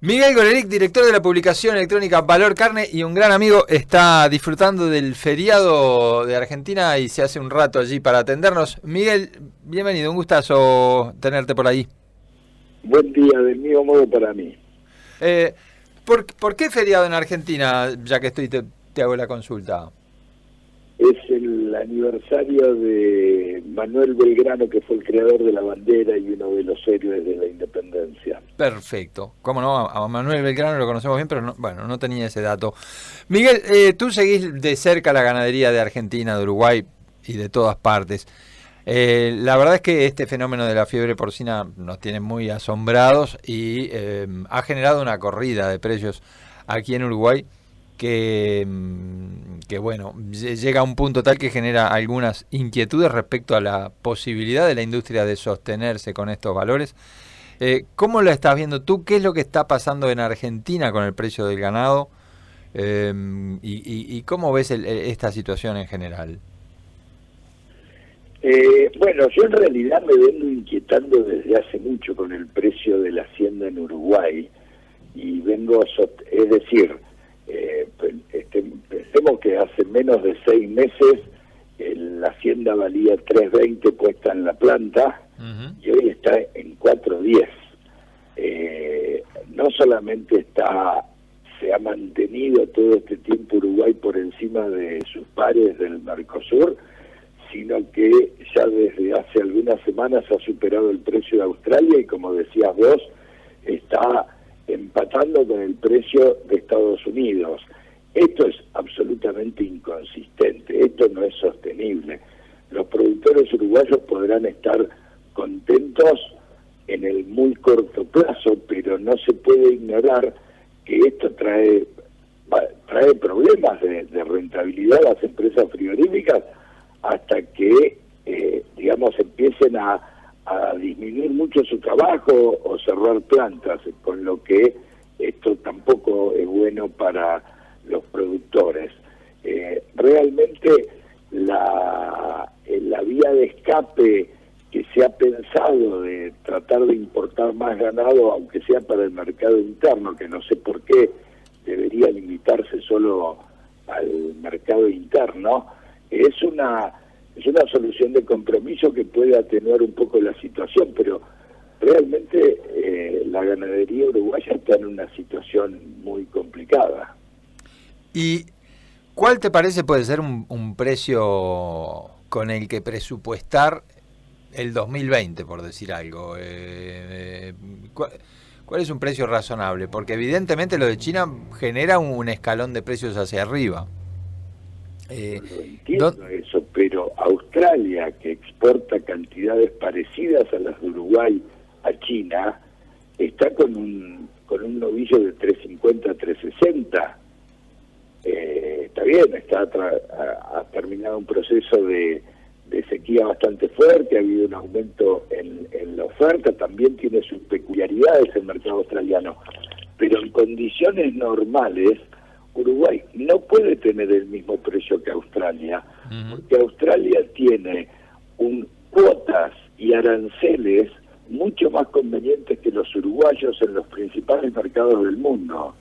Miguel Gorelick, director de la publicación electrónica Valor Carne y un gran amigo, está disfrutando del feriado de Argentina y se hace un rato allí para atendernos. Miguel, bienvenido, un gustazo tenerte por ahí. Buen día, del mismo modo para mí. ¿Por qué feriado en Argentina, ya que te hago la consulta? Es el aniversario de Manuel Belgrano, que fue el creador de la bandera y uno de los héroes de la independencia. Perfecto. Cómo no, a Manuel Belgrano lo conocemos bien, pero no tenía ese dato. Miguel, tú seguís de cerca la ganadería de Argentina, de Uruguay y de todas partes. La verdad es que este fenómeno de la fiebre porcina nos tiene muy asombrados y ha generado una corrida de precios aquí en Uruguay que bueno, llega a un punto tal que genera algunas inquietudes respecto a la posibilidad de la industria de sostenerse con estos valores. ¿Cómo lo estás viendo tú? ¿Qué es lo que está pasando en Argentina con el precio del ganado? ¿Y cómo ves esta situación en general? Bueno, yo en realidad me vengo inquietando desde hace mucho con el precio de la hacienda en Uruguay y es decir, pensemos que hace menos de 6 meses la hacienda valía 3.20 puesta en la planta. Uh-huh. Y hoy está en 4.10. No solamente se ha mantenido todo este tiempo Uruguay por encima de sus pares del Mercosur, sino que ya desde hace algunas semanas ha superado el precio de Australia y, como decías vos, está empatando con el precio de Estados Unidos. Esto es absolutamente inconsistente, esto no es sostenible. Los productores uruguayos podrán estar contentos en el muy corto plazo, pero no se puede ignorar que esto trae problemas de rentabilidad a las empresas frigoríficas hasta que, empiecen a disminuir mucho su trabajo o cerrar plantas, con lo que esto tampoco es bueno para los productores. Realmente la vía de escape que se ha pensado de tratar de importar más ganado, aunque sea para el mercado interno, que no sé por qué debería limitarse solo al mercado interno, es una solución de compromiso que puede atenuar un poco la situación, pero realmente la ganadería uruguaya está en una situación muy complicada. ¿Y cuál te parece puede ser un precio con el que presupuestar el 2020, por decir algo? ¿Cuál es un precio razonable? Porque evidentemente lo de China genera un escalón de precios hacia arriba. No entiendo eso, pero Australia, que exporta cantidades parecidas a las de Uruguay a China, está con un novillo de 350 a 360. Está bien, ha terminado un proceso de sequía bastante fuerte, ha habido un aumento en la oferta, también tiene sus peculiaridades el mercado australiano, pero en condiciones normales Uruguay no puede tener el mismo precio que Australia, uh-huh, porque Australia tiene cuotas y aranceles mucho más convenientes que los uruguayos en los principales mercados del mundo.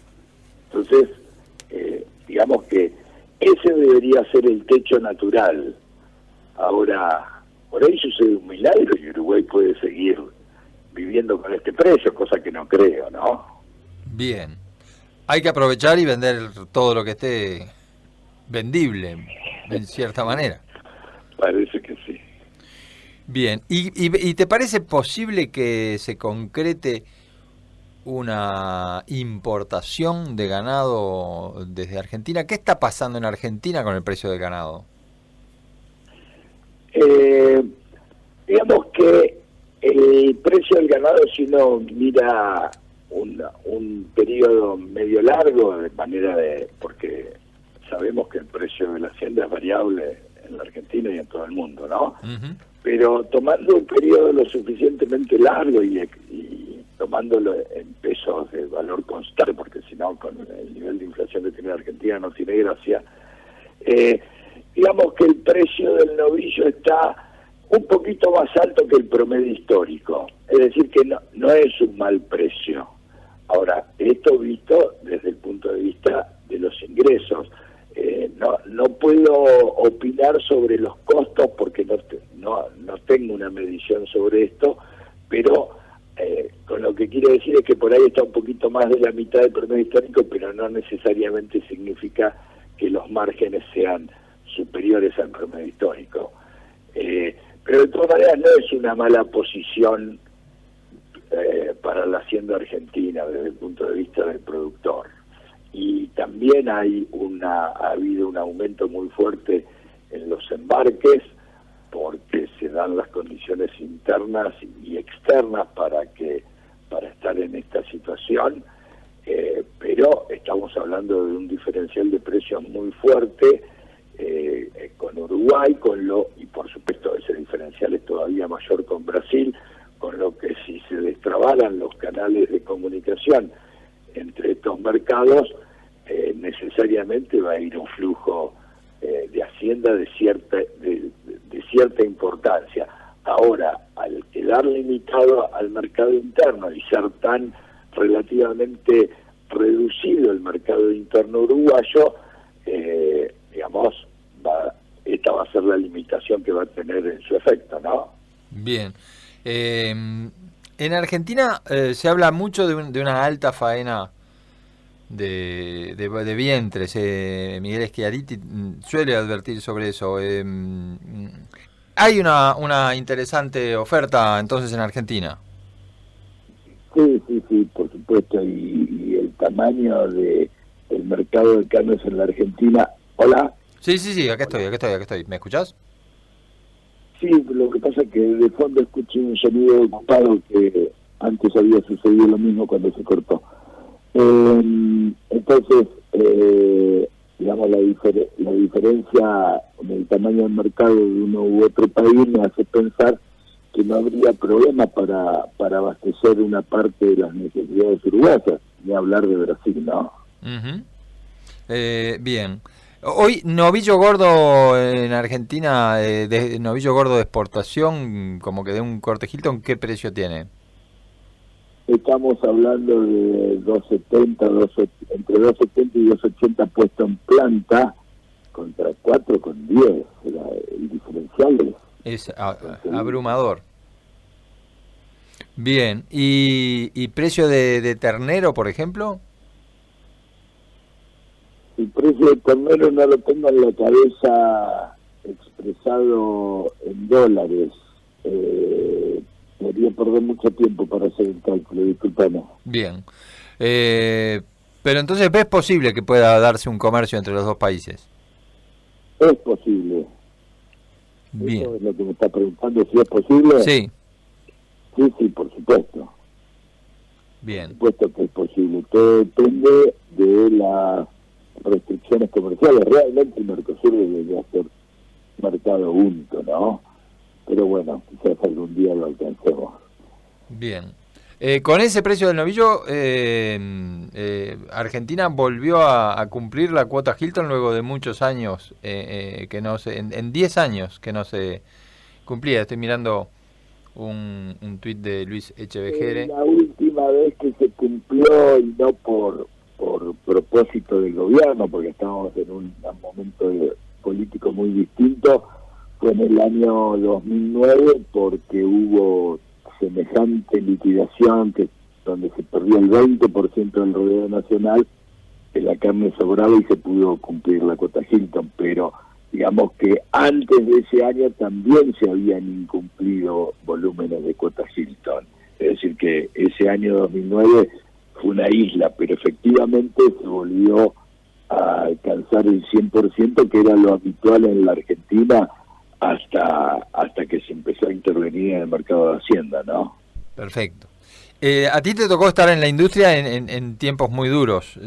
Entonces, digamos que ese debería ser el techo natural. Ahora, por ahí sucede un milagro y Uruguay puede seguir viviendo con este precio, cosa que no creo, ¿no? Bien. Hay que aprovechar y vender todo lo que esté vendible, en cierta manera. Parece que sí. Bien. ¿Y te parece posible que se concrete una importación de ganado desde Argentina? ¿Qué está pasando en Argentina con el precio del ganado? Digamos que el precio del ganado, si uno mira un periodo medio largo, de manera porque sabemos que el precio de la hacienda es variable en la Argentina y en todo el mundo, ¿no? Uh-huh. Pero tomando un periodo lo suficientemente largo y tomándolo en pesos de valor constante, porque si no, con el nivel de inflación que tiene la Argentina no tiene gracia, digamos que el precio del novillo está un poquito más alto que el promedio histórico, es decir que no es un mal precio. Ahora, es esto visto desde el punto de vista de los ingresos. No puedo opinar sobre los costos porque no tengo una medición sobre esto, pero con lo que quiero decir es que por ahí está un poquito más de la mitad del promedio histórico, pero no necesariamente significa que los márgenes sean superiores al promedio histórico. Pero de todas maneras no es una mala posición para la hacienda argentina desde el punto de vista del productor. Y también ha habido un aumento muy fuerte en los embarques porque se dan las condiciones internas y externas para estar en esta situación, pero estamos hablando de un diferencial de precios muy fuerte con Uruguay, y por supuesto ese diferencial es todavía mayor con Brasil, con lo que si se destrabaran los canales de comunicación entre estos mercados, necesariamente va a ir un flujo de hacienda de cierta importancia. Ahora, al quedar limitado al mercado interno y ser tan relativamente reducido el mercado interno uruguayo, esta va a ser la limitación que va a tener en su efecto, ¿no? Bien. En Argentina se habla mucho de una alta faena de vientres. Miguel Schiaretti suele advertir sobre eso. Hay una interesante oferta entonces en Argentina. Sí, por supuesto, y el tamaño del mercado de carnes en la Argentina. ¿Hola? Sí, acá estoy. ¿Me escuchás? Sí, lo que pasa es que de fondo escuché un sonido ocupado que antes había sucedido lo mismo cuando se cortó. Entonces, digamos, la diferencia en el tamaño del mercado de uno u otro país me hace pensar que no habría problema para abastecer una parte de las necesidades uruguayas, ni hablar de Brasil, ¿no? Uh-huh. Bien. Hoy, novillo gordo en Argentina, novillo gordo de exportación, como que de un corte Hilton, ¿qué precio tiene? Estamos hablando de entre 2.70 y 2.80 puesto en planta, contra 4.10. El diferencial es abrumador. Bien, ¿y precio de ternero, por ejemplo? El precio de ternero no lo tengo en la cabeza expresado en dólares. Podría perder mucho tiempo para hacer el cálculo, disculpame. Bien. Pero entonces, ¿ves posible que pueda darse un comercio entre los dos países? Es posible. Bien. ¿Eso es lo que me está preguntando, si es posible? Sí. Sí, por supuesto. Bien. Por supuesto que es posible. Todo depende de las restricciones comerciales. Realmente el Mercosur debería ser mercado único, ¿no? Pero bueno, quizás algún día lo alcancemos. Bien. Con ese precio del novillo, Argentina volvió a cumplir la cuota Hilton luego de muchos años, que no se, en 10 años que no se cumplía. Estoy mirando un tuit de Luis Echevejere. La última vez que se cumplió, y no por propósito del gobierno, porque estábamos en un momento político muy distinto, fue en el año 2009, porque hubo semejante liquidación donde se perdió el 20% del rodeo nacional, que la carne sobraba y se pudo cumplir la cuota Hilton, pero digamos que antes de ese año también se habían incumplido volúmenes de cuota Hilton, es decir que ese año 2009 fue una isla, pero efectivamente se volvió a alcanzar el 100%, que era lo habitual en la Argentina, hasta que se empezó a intervenir en el mercado de Hacienda, ¿no? Perfecto. A ti te tocó estar en la industria en tiempos muy duros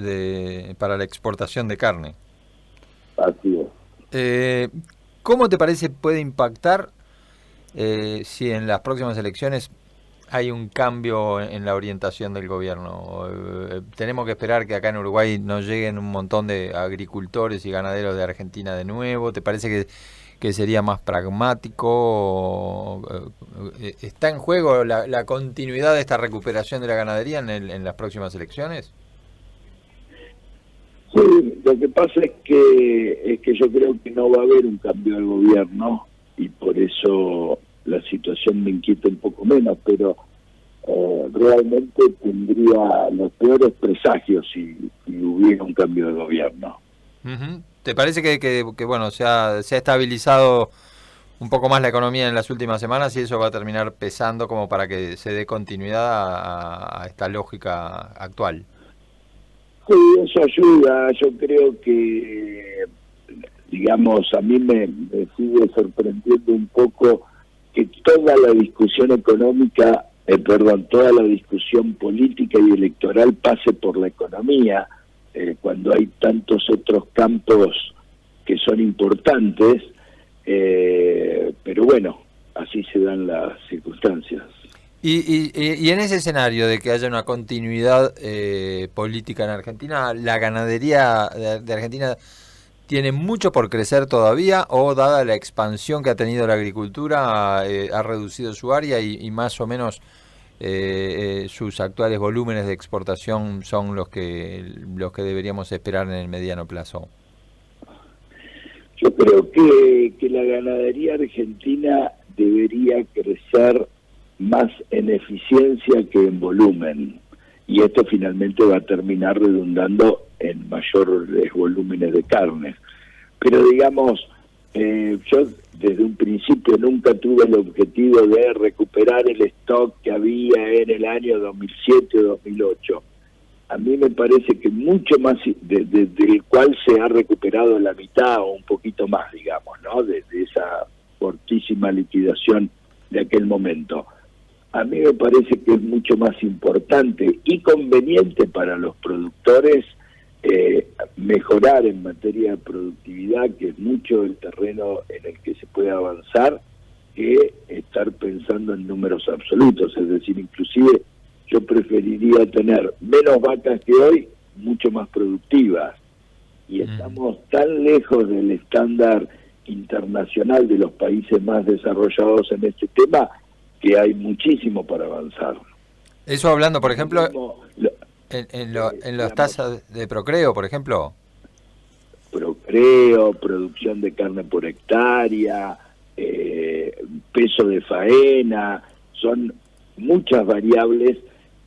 para la exportación de carne. Así es. ¿Cómo te parece puede impactar si en las próximas elecciones hay un cambio en la orientación del gobierno? Tenemos que esperar que acá en Uruguay nos lleguen un montón de agricultores y ganaderos de Argentina de nuevo. ¿Te parece que sería más pragmático? ¿Está en juego la continuidad de esta recuperación de la ganadería en las próximas elecciones? Sí, lo que pasa es que yo creo que no va a haber un cambio de gobierno y por eso la situación me inquieta un poco menos, pero realmente tendría los peores presagios si hubiera un cambio de gobierno. Ujú. ¿Te parece que bueno, se ha estabilizado un poco más la economía en las últimas semanas y eso va a terminar pesando como para que se dé continuidad a esta lógica actual? Sí, eso ayuda. Yo creo que, digamos, a mí me sigue sorprendiendo un poco que toda la discusión económica, toda la discusión política y electoral pase por la economía, cuando hay tantos otros campos que son importantes, pero bueno, así se dan las circunstancias. Y en ese escenario de que haya una continuidad política en Argentina, ¿la ganadería de Argentina tiene mucho por crecer todavía o dada la expansión que ha tenido la agricultura ha reducido su área y más o menos sus actuales volúmenes de exportación son los que deberíamos esperar en el mediano plazo? Yo creo que la ganadería argentina debería crecer más en eficiencia que en volumen, y esto finalmente va a terminar redundando en mayores volúmenes de carne. Pero digamos, yo desde un principio nunca tuve el objetivo de recuperar el stock que había en el año 2007 o 2008. A mí me parece que mucho más, del cual se ha recuperado la mitad o un poquito más, digamos, ¿no? De esa fortísima liquidación de aquel momento. A mí me parece que es mucho más importante y conveniente para los productores mejorar en materia de productividad, que es mucho el terreno en el que se puede avanzar, que estar pensando en números absolutos. Es decir, inclusive yo preferiría tener menos vacas que hoy, mucho más productivas. Y estamos tan lejos del estándar internacional de los países más desarrollados en este tema que hay muchísimo para avanzar. Eso hablando, por ejemplo, en las tasas de procreo, por ejemplo. Procreo, producción de carne por hectárea, peso de faena, son muchas variables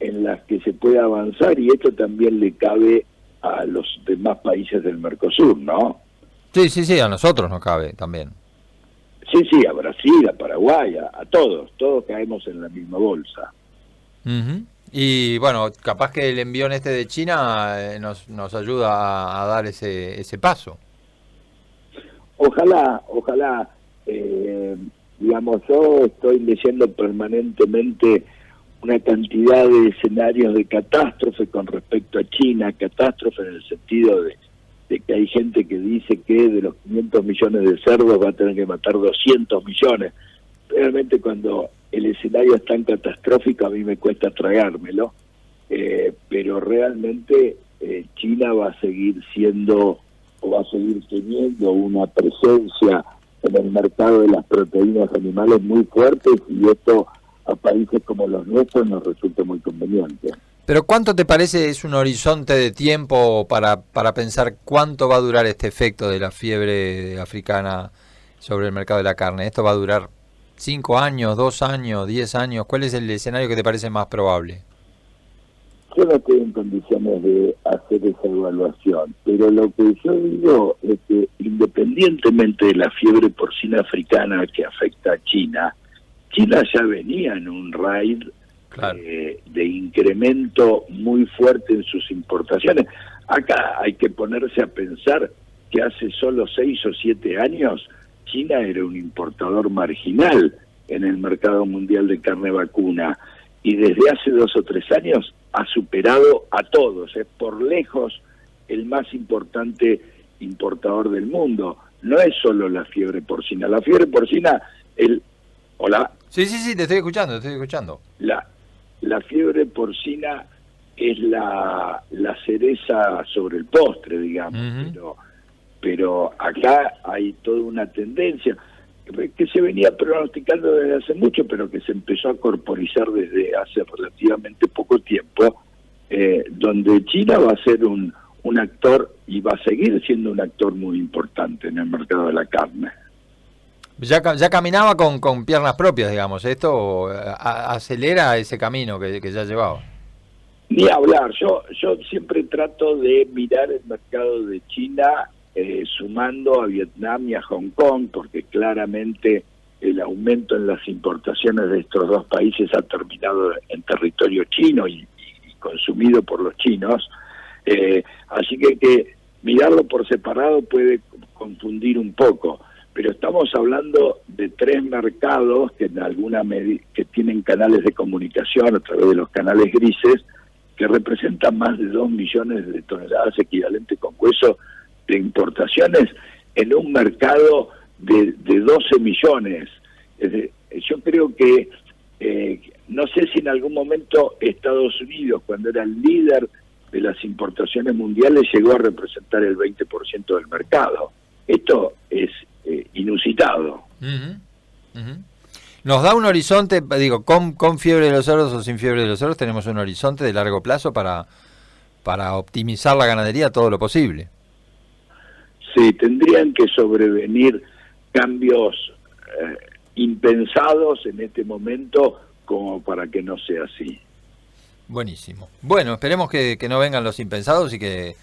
en las que se puede avanzar, y esto también le cabe a los demás países del Mercosur, ¿no? Sí, a nosotros nos cabe también. Sí, a Brasil, a Paraguay, a todos caemos en la misma bolsa. Uh-huh. Y bueno, capaz que el envión este de China nos ayuda a dar ese paso. Ojalá, digamos, yo estoy leyendo permanentemente una cantidad de escenarios de catástrofe con respecto a China, catástrofe en el sentido de que hay gente que dice que de los 500 millones de cerdos va a tener que matar 200 millones. Realmente cuando el escenario es tan catastrófico a mí me cuesta tragármelo, pero realmente China va a seguir siendo o va a seguir teniendo una presencia en el mercado de las proteínas animales muy fuerte, y esto a países como los nuestros nos resulta muy conveniente. Pero ¿cuánto te parece es un horizonte de tiempo para pensar cuánto va a durar este efecto de la fiebre africana sobre el mercado de la carne? ¿Esto va a durar 5 años, 2 años, 10 años? ¿Cuál es el escenario que te parece más probable? Yo no estoy en condiciones de hacer esa evaluación, pero lo que yo digo es que independientemente de la fiebre porcina africana que afecta a China, China ya venía en un raid de incremento muy fuerte en sus importaciones. Acá hay que ponerse a pensar que hace solo 6 o 7 años China era un importador marginal en el mercado mundial de carne vacuna, y desde hace 2 o 3 años ha superado a todos, es por lejos el más importante importador del mundo. No es solo la fiebre porcina. La fiebre porcina, ¿Hola? Sí, te estoy escuchando. La fiebre porcina es la cereza sobre el postre, digamos, pero acá hay toda una tendencia que se venía pronosticando desde hace mucho, pero que se empezó a corporizar desde hace relativamente poco tiempo, donde China va a ser un un actor y va a seguir siendo un actor muy importante en el mercado de la carne. Ya caminaba con piernas propias, digamos. ¿Esto acelera ese camino que ya llevaba? Ni hablar, yo siempre trato de mirar el mercado de China sumando a Vietnam y a Hong Kong, porque claramente el aumento en las importaciones de estos dos países ha terminado en territorio chino y consumido por los chinos, así que mirarlo por separado puede confundir un poco, pero estamos hablando de 3 mercados que en alguna medida que tienen canales de comunicación a través de los canales grises, que representan más de 2 millones de toneladas equivalentes con hueso de importaciones en un mercado de 12 millones. Yo creo que, no sé si en algún momento Estados Unidos, cuando era el líder de las importaciones mundiales, llegó a representar el 20% del mercado. Esto es inusitado. Nos da un horizonte, digo, con fiebre de los cerdos o sin fiebre de los cerdos, tenemos un horizonte de largo plazo para optimizar la ganadería todo lo posible. Sí, tendrían que sobrevenir cambios impensados en este momento como para que no sea así. Buenísimo. Bueno, esperemos que no vengan los impensados y que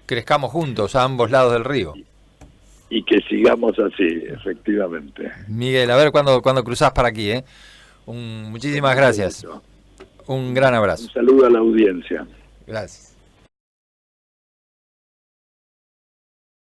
crezcamos juntos a ambos lados del río. Y que sigamos así, efectivamente. Miguel, a ver cuando cruzás para aquí, ¿eh? Muchísimas gracias. Un gran abrazo. Un saludo a la audiencia. Gracias.